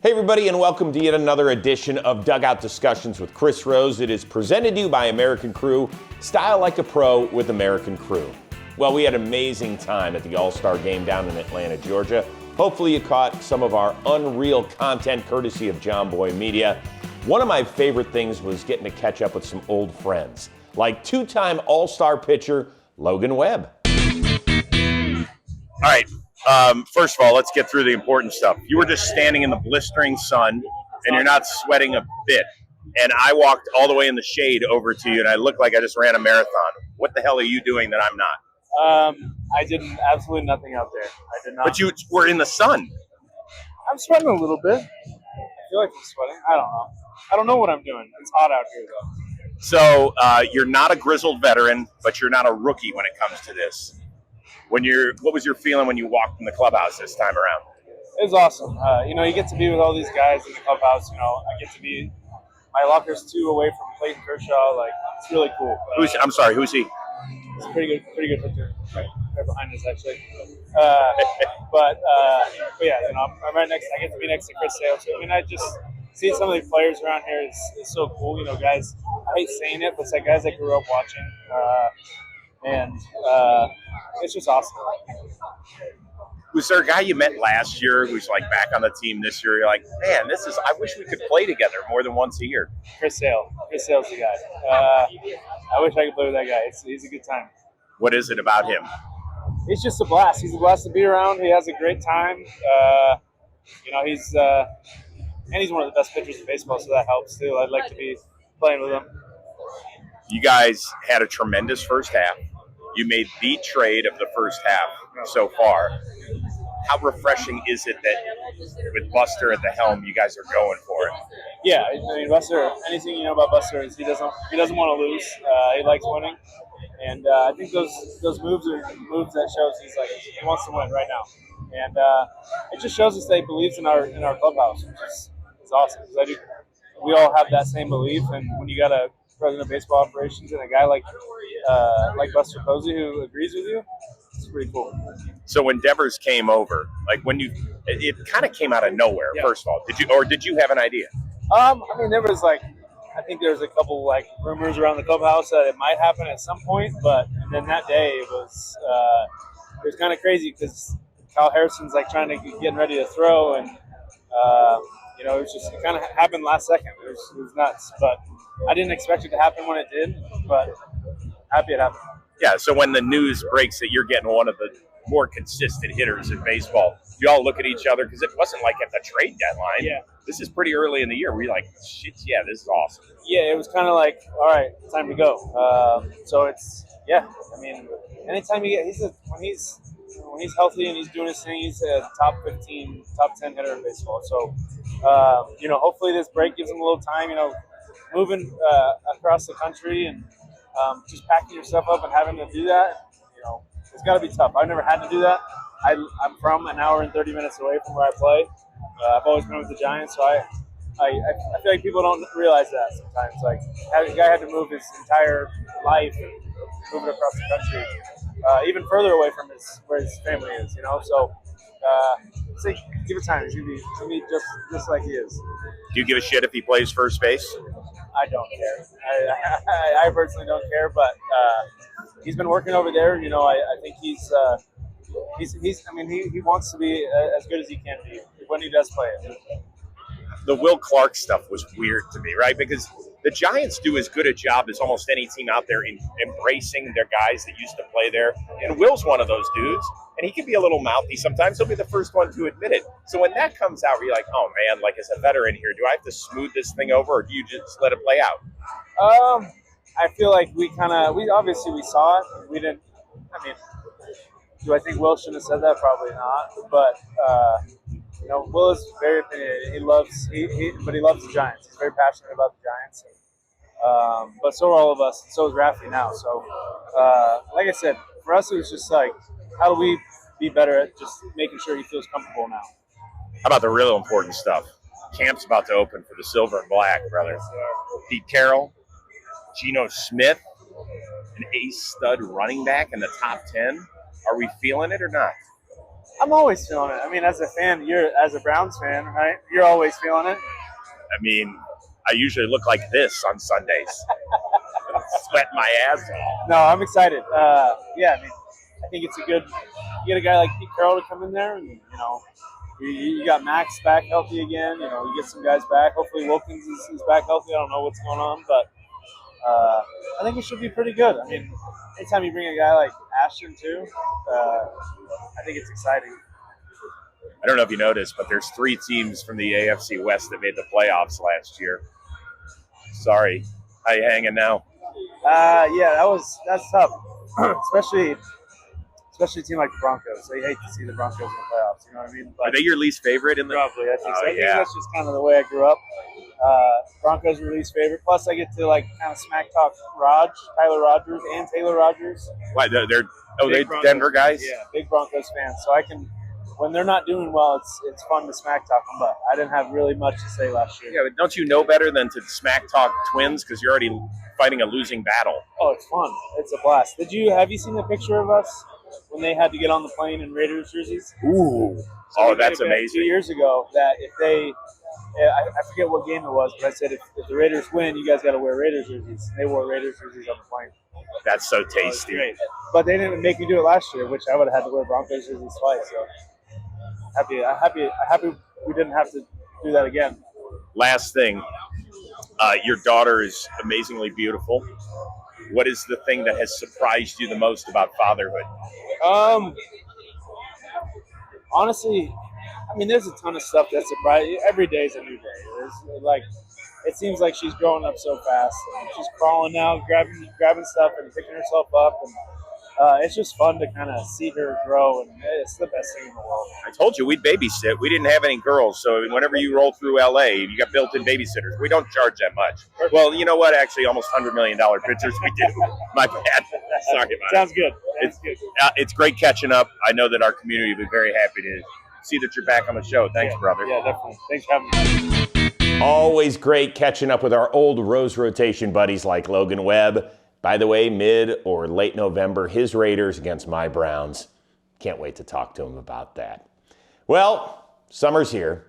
Hey everybody, and welcome to yet another edition of Dugout Discussions with Chris Rose. It is presented to you by American Crew, style like a pro with American Crew. Well, we had an amazing time at the All-Star game down in Atlanta, Georgia. Hopefully you caught some of our unreal content courtesy of John Boy Media. One of my favorite things was getting to catch up with some old friends, like two-time All-Star pitcher Logan Webb. All right. First of all, let's get through the important stuff. You were just standing in the blistering sun, and you're not sweating a bit. And I walked all the way in the shade over to you, and I looked like I just ran a marathon. What the hell are you doing that I'm not? I did absolutely nothing out there. I did not. But you were in the sun. I'm sweating a little bit. I feel like I'm sweating. I don't know. I don't know what I'm doing. It's hot out here, though. So you're not a grizzled veteran, but you're not a rookie when it comes to this. What was your feeling when you walked in the clubhouse this time around? It was awesome. You get to be with all these guys in the clubhouse. I get to be my locker's 2 away from Clayton Kershaw. Like, it's really cool. I'm sorry, who's he? He's a pretty good pitcher. Right behind us, actually. But yeah, I'm right next. I get to be next to Chris Sale. So, I just seeing some of the players around here is so cool. Guys. I hate saying it, but it's like guys I grew up watching. And it's just awesome. Was there a guy you met last year who's like back on the team this year? You're like, man, I wish we could play together more than once a year. Chris Sale. Chris Sale's the guy. I wish I could play with that guy. He's a good time. What is it about him? He's just a blast. He's a blast to be around. He has a great time. He's one of the best pitchers in baseball, so that helps too. I'd like to be playing with him. You guys had a tremendous first half. You made the trade of the first half so far. How refreshing is it that with Buster at the helm, you guys are going for it? Yeah, Buster. Anything you know about Buster is he doesn't want to lose. He likes winning, and I think those moves are moves that shows he wants to win right now, and it just shows us that he believes in our clubhouse, which is awesome. Because we all have that same belief, and when you got a president of baseball operations and a guy like Buster Posey who agrees with you, it's pretty cool. So when Devers came over, it kind of came out of nowhere. Yeah. First of all, did you have an idea? There was I think there was a couple rumors around the clubhouse that it might happen at some point, but then that day it was kind of crazy because Kyle Harrison's getting ready to throw, and it kind of happened last second. It was nuts, but I didn't expect it to happen when it did, but happy it happened. Yeah, so when the news breaks that you're getting one of the more consistent hitters in baseball, you all look at each other because it wasn't like at the trade deadline. Yeah. This is pretty early in the year. We're like, shit, yeah, this is awesome. Yeah, it was kind of like, all right, time to go. So it's, yeah, anytime you get, when he's healthy and he's doing his thing, he's a top 15, top 10 hitter in baseball. So, hopefully this break gives him a little time, moving across the country and just packing yourself up and having to do that, it's got to be tough. I've never had to do that. I'm from an hour and 30 minutes away from where I play. I've always been with the Giants, so I feel like people don't realize that sometimes. A guy had to move his entire life and move it across the country, even further away from where his family is, So, give it time. He's gonna be just like he is. Do you give a shit if he plays first base? I don't care. I personally don't care, but he's been working over there. I think he wants to be as good as he can be when he does play it. The Will Clark stuff was weird to me, right? Because the Giants do as good a job as almost any team out there in embracing their guys that used to play there. And Will's one of those dudes, and he can be a little mouthy sometimes. He'll be the first one to admit it. So when that comes out, you're like, oh man, as a veteran here, do I have to smooth this thing over, or do you just let it play out? I feel like we obviously saw it. We didn't. Do I think Will shouldn't have said that? Probably not. But Will is very opinionated. He loves the Giants. He's very passionate about the Giants. But so are all of us. So is Rafi now. So, like I said, for us it was just how do we be better at just making sure he feels comfortable now? How about the real important stuff? Camp's about to open for the Silver and Black, brother. Pete Carroll, Geno Smith, an ace stud running back in the top 10. Are we feeling it or not? I'm always feeling it. I mean, as a fan, as a Browns fan, right? You're always feeling it. I mean, I usually look like this on Sundays. Sweat my ass off. No, I'm excited. Yeah, I mean, I think it's a good. You get a guy like Pete Carroll to come in there, and you got Max back healthy again. You get some guys back. Hopefully, Wilkins is back healthy. I don't know what's going on, but I think it should be pretty good. I mean, anytime you bring a guy like Ashton too, I think it's exciting. I don't know if you noticed, but there's 3 teams from the AFC West that made the playoffs last year. Sorry. How you hanging now? Yeah, that's tough, especially a team like the Broncos. So you hate to see the Broncos in the playoffs. You know what I mean? But are they your least favorite in the? Probably. I think so. I think Yeah. that's just kind of the way I grew up. Broncos were least favorite. Plus, I get to kind of smack talk Tyler Rogers, and Taylor Rogers. Why they're they Broncos Denver guys? fans. Yeah, big Broncos fans. So I can, when they're not doing well, it's fun to smack talk them. But I didn't have really much to say last year. Yeah, but don't you know better than to smack talk Twins because you're already fighting a losing battle? Oh, it's fun. It's a blast. Have you seen the picture of us when they had to get on the plane in Raiders jerseys? Ooh. So That's we made a bet amazing. 2 years ago that if they, I forget what game it was, but I said if the Raiders win, you guys got to wear Raiders jerseys. And they wore Raiders jerseys on the plane. That's so So it was tasty. great. But they didn't make me do it last year, which I would have had to wear Broncos jerseys twice. So happy we didn't have to do that again. Last thing, your daughter is amazingly beautiful. What is the thing that has surprised you the most about fatherhood? Honestly, I mean, there's a ton of stuff that surprises you. Every day is a new day. It seems like she's growing up so fast. She's crawling now, grabbing stuff and picking herself up, and it's just fun to kind of see her grow, and it's the best thing in the world. I told you we'd babysit. We didn't have any girls, so whenever you roll through LA, you got built-in babysitters. We don't charge that much. Well, you know what? Actually, almost $100 million pictures we do. My bad. Sorry about it. Sounds good. It's great catching up. I know that our community will be very happy to see that you're back on the show. Thanks, brother. Yeah, definitely. Thanks for having me. Always great catching up with our old Rose rotation buddies like Logan Webb. By the way, mid or late November, his Raiders against my Browns. Can't wait to talk to him about that. Well, summer's here.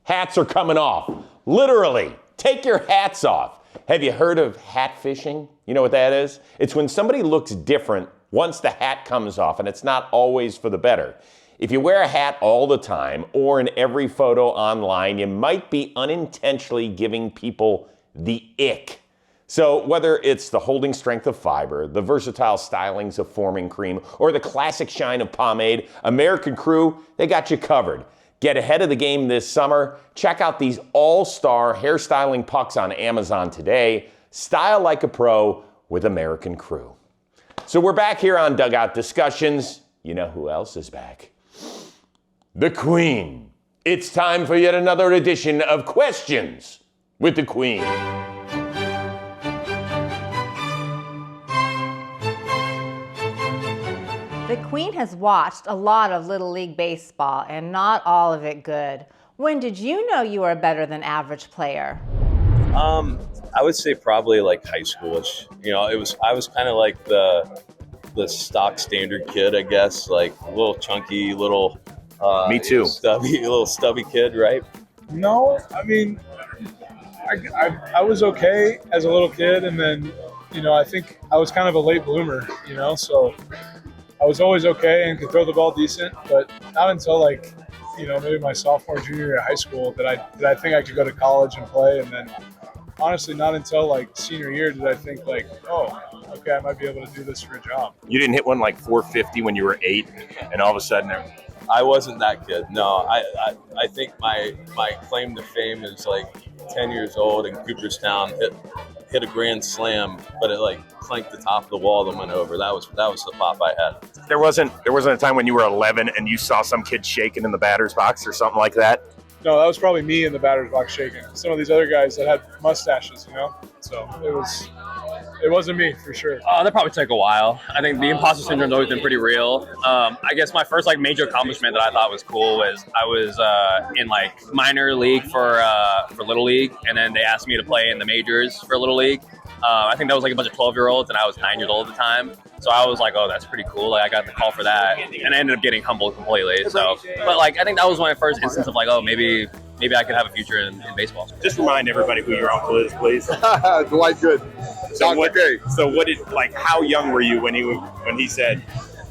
Hats are coming off. Literally, take your hats off. Have you heard of hat fishing? You know what that is? It's when somebody looks different once the hat comes off, and it's not always for the better. If you wear a hat all the time or in every photo online, you might be unintentionally giving people the ick. So whether it's the holding strength of fiber, the versatile stylings of forming cream, or the classic shine of pomade, American Crew, they got you covered. Get ahead of the game this summer. Check out these all-star hairstyling pucks on Amazon today. Style like a pro with American Crew. So we're back here on Dugout Discussions. You know who else is back? The Queen. It's time for yet another edition of Questions with the Queen. The Queen has watched a lot of Little League baseball, and not all of it good. When did you know you were a better than average player? I would say probably like high schoolish. I was kind of like the stock standard kid, I guess, like a little chunky, little Me too. little stubby kid, right? No, I mean, I was okay as a little kid, and then, I think I was kind of a late bloomer, so I was always okay and could throw the ball decent, but not until maybe my sophomore, junior year of high school did I think I could go to college and play, and then honestly not until senior year did I think oh, okay, I might be able to do this for a job. You didn't hit one like 450 when you were 8, and all of a sudden, I wasn't that kid. No, I think my claim to fame is 10 years old in Cooperstown, hit a grand slam, but it clanked the top of the wall that went over. That was the pop I had. there wasn't a time when you were 11 and you saw some kid shaking in the batter's box or something like that. No, that was probably me in the batter's box shaking. Some of these other guys that had mustaches, so it wasn't me for sure. That probably took a while. I think the imposter syndrome's always been pretty real. I guess my first major accomplishment that I thought was cool was I was in minor league for Little League, and then they asked me to play in the majors for Little League. I think that was like a bunch of 12-year-olds, and I was 9 years old at the time. So I was like, oh, that's pretty cool. Like I got the call for that, and I ended up getting humbled completely. So, but like I think that was my first instance of like, oh, maybe I could have a future in baseball. Just remind everybody who your uncle is, please. Dwight Good. So what did how young were you when he said,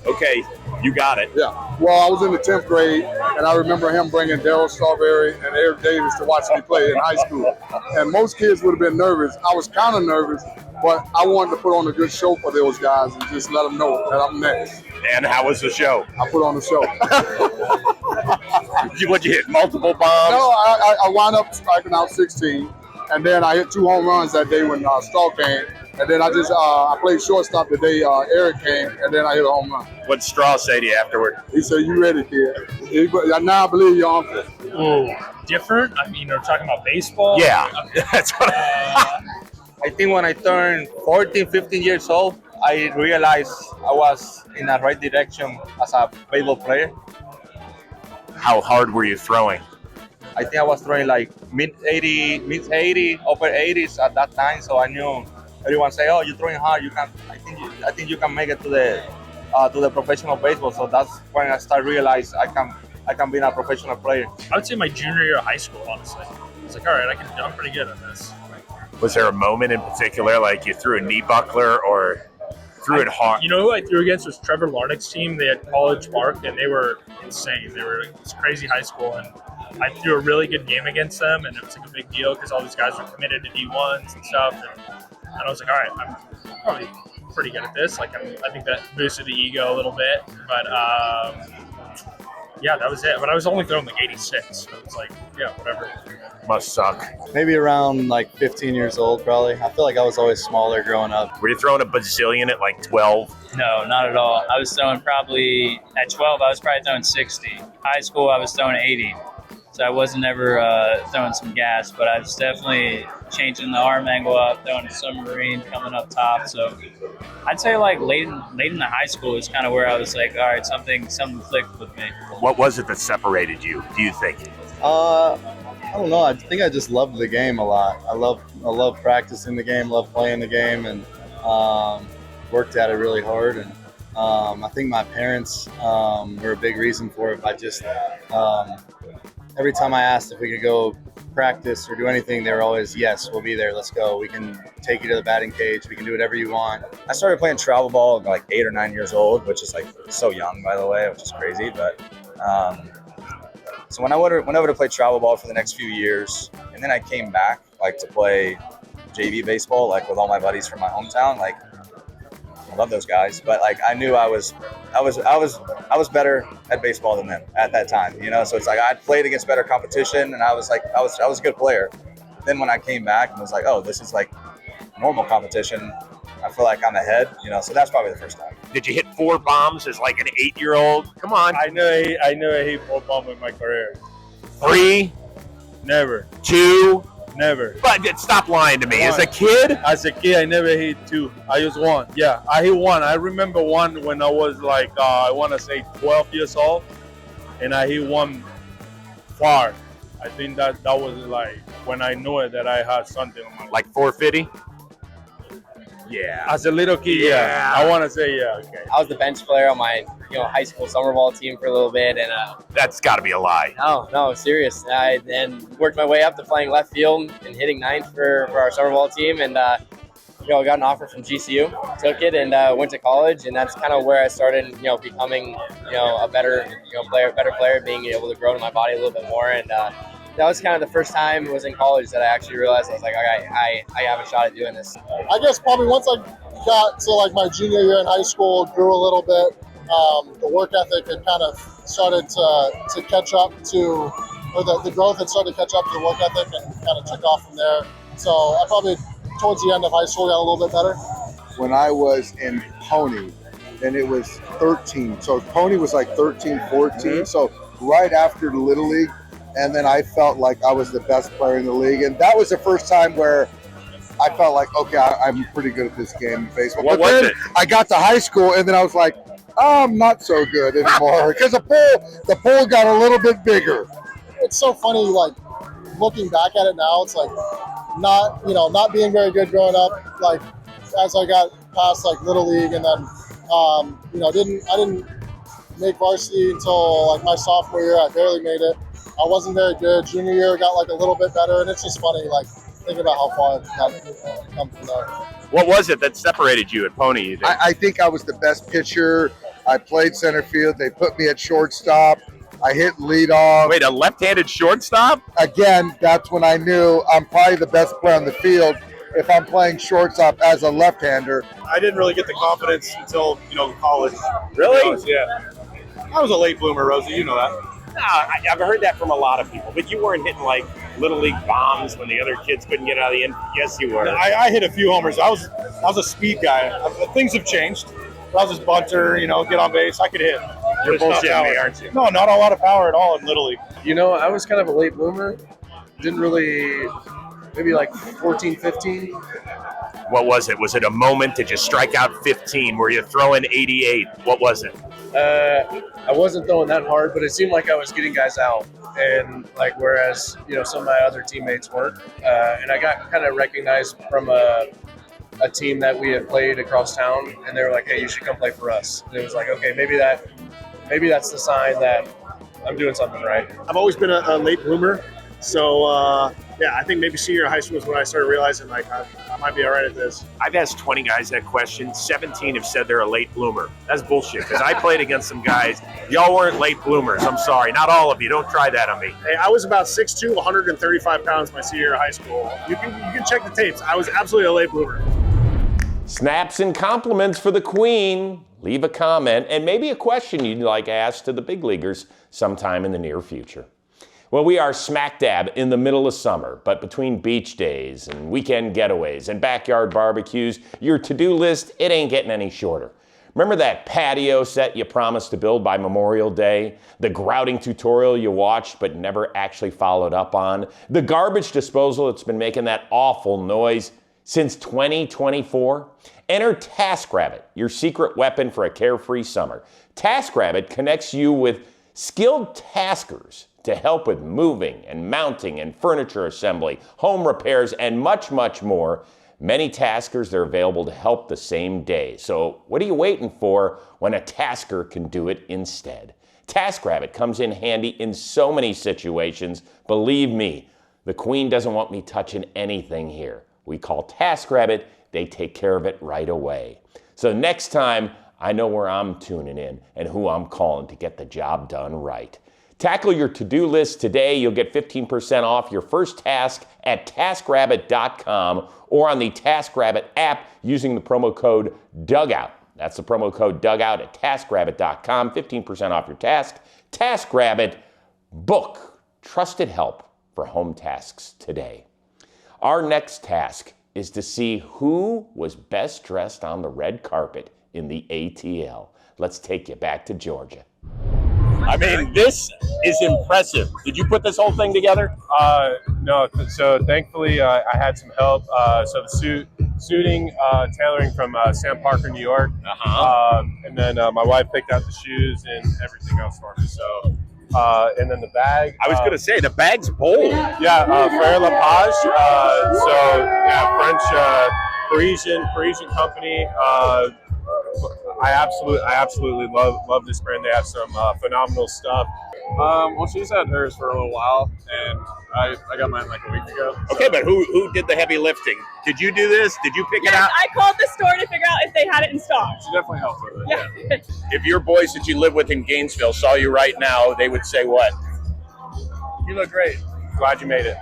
okay, you got it? Yeah. Well, I was in the 10th grade, and I remember him bringing Darryl Strawberry and Eric Davis to watch me play in high school. And most kids would have been nervous. I was kind of nervous, but I wanted to put on a good show for those guys and just let them know that I'm next. And how was the show? I put on the show. What'd you hit? Multiple bombs? No, I wound up striking out 16, and then I hit 2 home runs that day when Straw came. And then I played shortstop the day Eric came, and then I hit a home run. What'd Straw say to you afterward? He said, "You ready, kid?" Now I believe your uncle. Oh, different? I mean, we're talking about baseball? Yeah, that's what I think when I turned 14, 15 years old, I realized I was in the right direction as a baseball player. How hard were you throwing? I think I was throwing like mid 80, upper 80s at that time. So I knew everyone say, "Oh, you're throwing hard. You can." I think you can make it to the professional baseball. So that's when I started realize I can be a professional player. I would say my junior year of high school, honestly. It's like, all right, I'm pretty good at this. Was there a moment in particular, like you threw a knee buckler or threw it hard? You know who I threw against was Trevor Larnick's team. They had College Park, and they were insane. They were this crazy high school, and I threw a really good game against them, and it was like a big deal because all these guys were committed to D1s and stuff. And I was like, all right, I'm probably pretty good at this. Like, I think that boosted the ego a little bit, but yeah, that was it. But I was only throwing like 86, so it was like, yeah, whatever. Must suck. Maybe around like 15 years old, probably. I feel like I was always smaller growing up. Were you throwing a bazillion at like 12? No, not at all. I was throwing probably, at 12, I was probably throwing 60. High school, I was throwing 80. So I wasn't ever throwing some gas, but I was definitely changing the arm angle up, throwing a submarine, coming up top. So I'd say like late in the high school is kind of where I was like, all right, something clicked with me. What was it that separated you, do you think? I don't know. I think I just loved the game a lot. I love practicing the game, love playing the game, and worked at it really hard. And I think my parents were a big reason for it. I just every time I asked if we could go practice or do anything, they were always, yes, we'll be there. Let's go. We can take you to the batting cage. We can do whatever you want. I started playing travel ball at like 8 or 9 years old, which is like so young, by the way, which is crazy. But so when I went over to play travel ball for the next few years, and then I came back like to play JV baseball, like with all my buddies from my hometown. Like, I love those guys, but like I knew I was better at baseball than them at that time, you know. So it's like I played against better competition, and I was a good player. Then when I came back and was like, oh, this is like normal competition, I feel like I'm ahead, you know. So that's probably the first time. Did you hit 4 bombs as like an 8-year-old? Come on. I know I hit 4 bombs in my career. 3? Never. 2? Never. But stop lying to me. 1. As a kid? As a kid, I never hit 2. I just 1. Yeah, I hit 1. I remember 1 when I was like, I want to say 12 years old, and I hit 1 far. I think that was like when I knew it that I had something on my life. Like 450? Yeah. As a little kid, yeah. I want to say, yeah. Okay. I was the bench player on my high school summer ball team for a little bit, and that's got to be a lie. No, serious. I then worked my way up to playing left field and hitting ninth for our summer ball team, and got an offer from GCU, took it, and went to college, and that's kind of where I started, becoming a better player, being able to grow to my body a little bit more, and that was kind of the first time it was in college that I actually realized I was like, I have a shot at doing this. I guess probably once I got to like my junior year in high school, grew a little bit. The work ethic had kind of started to catch up to, or the growth had started to catch up to the work ethic and kind of took off from there. So I probably, towards the end of high school, got a little bit better. When I was in Pony, and it was 13. So Pony was like 13, 14. Mm-hmm. So right after the Little League, and then I felt like I was the best player in the league. And that was the first time where I felt like, okay, I'm pretty good at this game of baseball. What but was then it? I got to high school, and then I was like, I'm not so good anymore because the pool got a little bit bigger. It's so funny, like, looking back at it now, it's like not being very good growing up. Like as I got past like Little League, and then I didn't make varsity until like my sophomore year. I barely made it. I wasn't very good. Junior year got like a little bit better, and it's just funny like thinking about how far I've come from there. What was it that separated you at Pony? You think? I think I was the best pitcher. I played center field. They put me at shortstop. I hit leadoff. Wait, a left-handed shortstop? Again, that's when I knew I'm probably the best player on the field if I'm playing shortstop as a left-hander. I didn't really get the confidence until college. Really? Yeah. I was a late bloomer, Rosie. You know that. No, I've heard that from a lot of people, but you weren't hitting like Little League bombs when the other kids couldn't get out of the end. Yes, you were. I hit a few homers. I was a speed guy. Things have changed. I was just bunter, get on base. I could hit. You're bullshitting me, aren't you? No, not a lot of power at all in Little League. I was kind of a late bloomer. Didn't really, maybe like 14, 15. What was it? Was it a moment? Did you strike out 15? Were you throwing 88? What was it? I wasn't throwing that hard, but it seemed like I was getting guys out. And whereas, some of my other teammates weren't. And I got kind of recognized from a team that we had played across town, and they were like, hey, you should come play for us. And it was like, okay, maybe that's the sign that I'm doing something right. I've always been a late bloomer. So, I think maybe senior high school is when I started realizing I might be all right at this. I've asked 20 guys that question. 17 have said they're a late bloomer. That's bullshit, because I played against some guys. Y'all weren't late bloomers. I'm sorry. Not all of you. Don't try that on me. Hey, I was about 6'2", 135 pounds my senior year of high school. You can check the tapes. I was absolutely a late bloomer. Snaps and compliments for the Queen. Leave a comment and maybe a question you'd like asked to the big leaguers sometime in the near future. Well, we are smack dab in the middle of summer, but between beach days and weekend getaways and backyard barbecues, your to-do list, it ain't getting any shorter. Remember that patio set you promised to build by Memorial Day? The grouting tutorial you watched but never actually followed up on? The garbage disposal that's been making that awful noise since 2024? Enter TaskRabbit, your secret weapon for a carefree summer. TaskRabbit connects you with skilled taskers to help with moving and mounting and furniture assembly, home repairs, and much, much more. Many taskers are available to help the same day. So what are you waiting for when a tasker can do it instead? TaskRabbit comes in handy in so many situations. Believe me, the Queen doesn't want me touching anything here. We call TaskRabbit, they take care of it right away. So next time, I know where I'm tuning in and who I'm calling to get the job done right. Tackle your to-do list today. You'll get 15% off your first task at TaskRabbit.com or on the TaskRabbit app using the promo code Dugout. That's the promo code Dugout at TaskRabbit.com. 15% off your task. TaskRabbit, book trusted help for home tasks today. Our next task is to see who was best dressed on the red carpet in the ATL. Let's take you back to Georgia. I mean, this is impressive. Did you put this whole thing together? No. So thankfully, I had some help. So the suiting, tailoring from Sam Parker, New York. And then my wife picked out the shoes and everything else for me. So, and then the bag. I was going to say, the bag's bold. Yeah, Frère La Page. French, Parisian company. I absolutely love this brand. They have some phenomenal stuff. Well, she's had hers for a little while, and I got mine like a week ago. So. Okay, but who did the heavy lifting? Did you do this? Did you pick it out? I called the store to figure out if they had it in stock. She definitely helped with it. Yeah. If your boys that you live with in Gainesville saw you right now, they would say what? You look great. Glad you made it.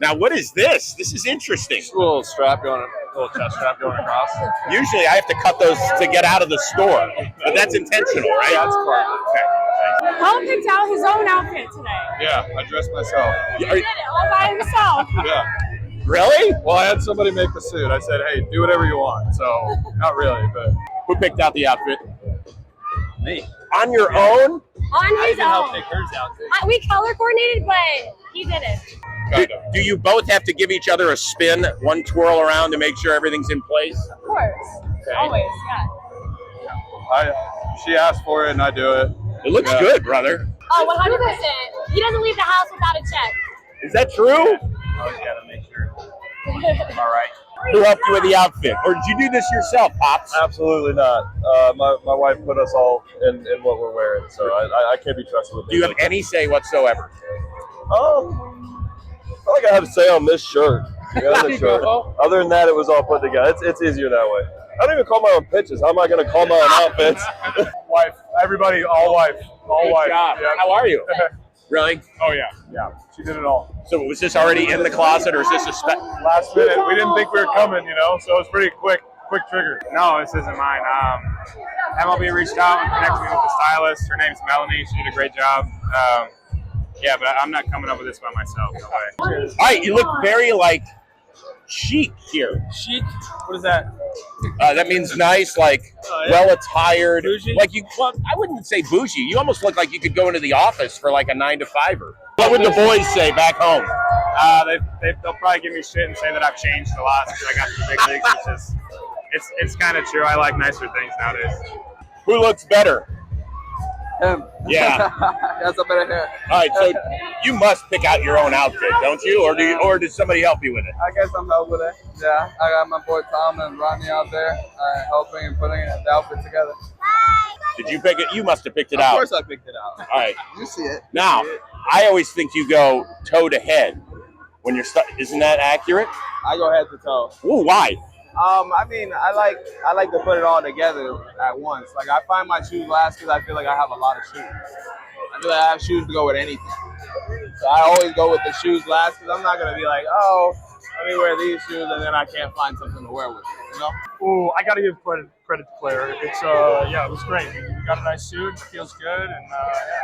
Now, what is this? This is interesting. Just a little strap going, little chest strap going across. Usually, I have to cut those to get out of the store, but that's intentional, right? Yeah, that's part of it. Okay. Paul picked out his own outfit today. Yeah, I dressed myself. He did it all by himself. Yeah. Really? Well, I had somebody make the suit. I said, hey, do whatever you want. So, not really, but. Who picked out the outfit? Me. On your own? On his own. Pick hers out. We color coordinated, but he did it. Do you both have to give each other a spin, one twirl around to make sure everything's in place? Of course. Okay. Always, yeah. She asked for it, and I do it. It looks good, brother. Oh, 100%. He doesn't leave the house without a check. Is that true? Always gotta make sure. All right. Who helped you with the outfit? Or did you do this yourself, Pops? Absolutely not. My wife put us all in what we're wearing, so I can't be trusted with Do you have any say whatsoever? I think I have to say on this shirt. Yeah, this shirt. Other than that, it was all put together. It's easier that way. I don't even call my own pitches. How am I going to call my own outfits? Wife. Everybody, all wife. All Good wife. job. Yep. How are you? Really? Oh, yeah. Yeah. She did it all. So was this already in the closet, or is this a Last minute. We didn't think we were coming, so it was pretty quick trigger. No, this isn't mine. MLB reached out and connected me with the stylist. Her name's Melanie. She did a great job. Yeah, but I'm not coming up with this by myself. No way. All right, you look very chic here. Chic? What is that? That means nice, well attired. Bougie? Well, I wouldn't say bougie. You almost look like you could go into the office for a 9-to-5er. What would the boys say back home? They'll probably give me shit and say that I've changed a lot since I got to the big leagues, which is it's kind of true. I like nicer things nowadays. Who looks better? Him. Yeah. That's a better hair. All right, so you must pick out your own outfit, don't you? Or does somebody help you with it? I guess I'm helping with it. Yeah, I got my boy Tom and Ronnie out there helping and putting the outfit together. Did you pick it? You must have picked it out. Of course I picked it out. All right. You see it. Now, I always think you go toe to head when you're isn't that accurate? I go head to toe. Ooh, why? I mean, I like to put it all together at once. I find my shoes last because I feel like I have a lot of shoes. I feel like I have shoes to go with anything. So I always go with the shoes last because I'm not gonna be like, oh, let me wear these shoes and then I can't find something to wear with it, Oh, I got to give credit to the player. It's it was great. We got a nice suit. It feels good, and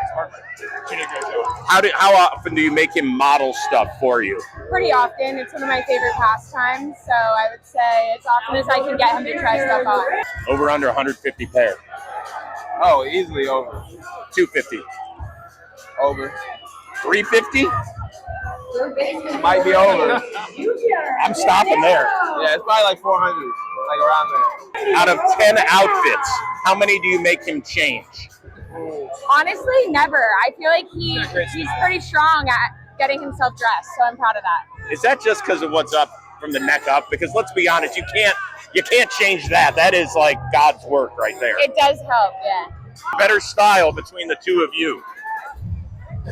it's perfect. She did a great job. How often do you make him model stuff for you? Pretty often. It's one of my favorite pastimes, so I would say as often as I can get him to try stuff on. Over under 150 pair. Oh, easily over. 250. Over. 350? Might be over. I'm stopping there. Yeah, it's probably 400, around there. Out of 10 outfits, how many do you make him change? Honestly, never. I feel like he's pretty strong at getting himself dressed, so I'm proud of that. Is that just because of what's up from the neck up? Because let's be honest, you can't change that. That is God's work right there. It does help, yeah. Better style between the two of you.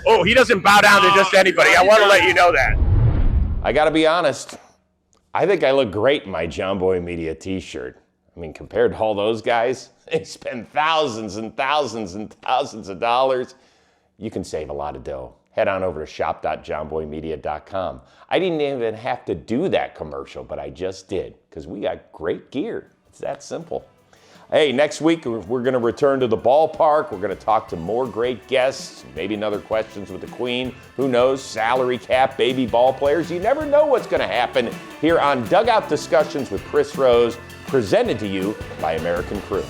Oh, he doesn't bow down to just anybody. I want to let you know that. I got to be honest. I think I look great in my John Boy Media t-shirt. I mean, compared to all those guys, they spend thousands and thousands and thousands of dollars. You can save a lot of dough. Head on over to shop.johnboymedia.com. I didn't even have to do that commercial, but I just did because we got great gear. It's that simple. Hey, next week we're going to return to the ballpark. We're going to talk to more great guests, maybe another questions with the Queen. Who knows? Salary cap, baby ball players. You never know what's going to happen here on Dugout Discussions with Chris Rose, presented to you by American Crew.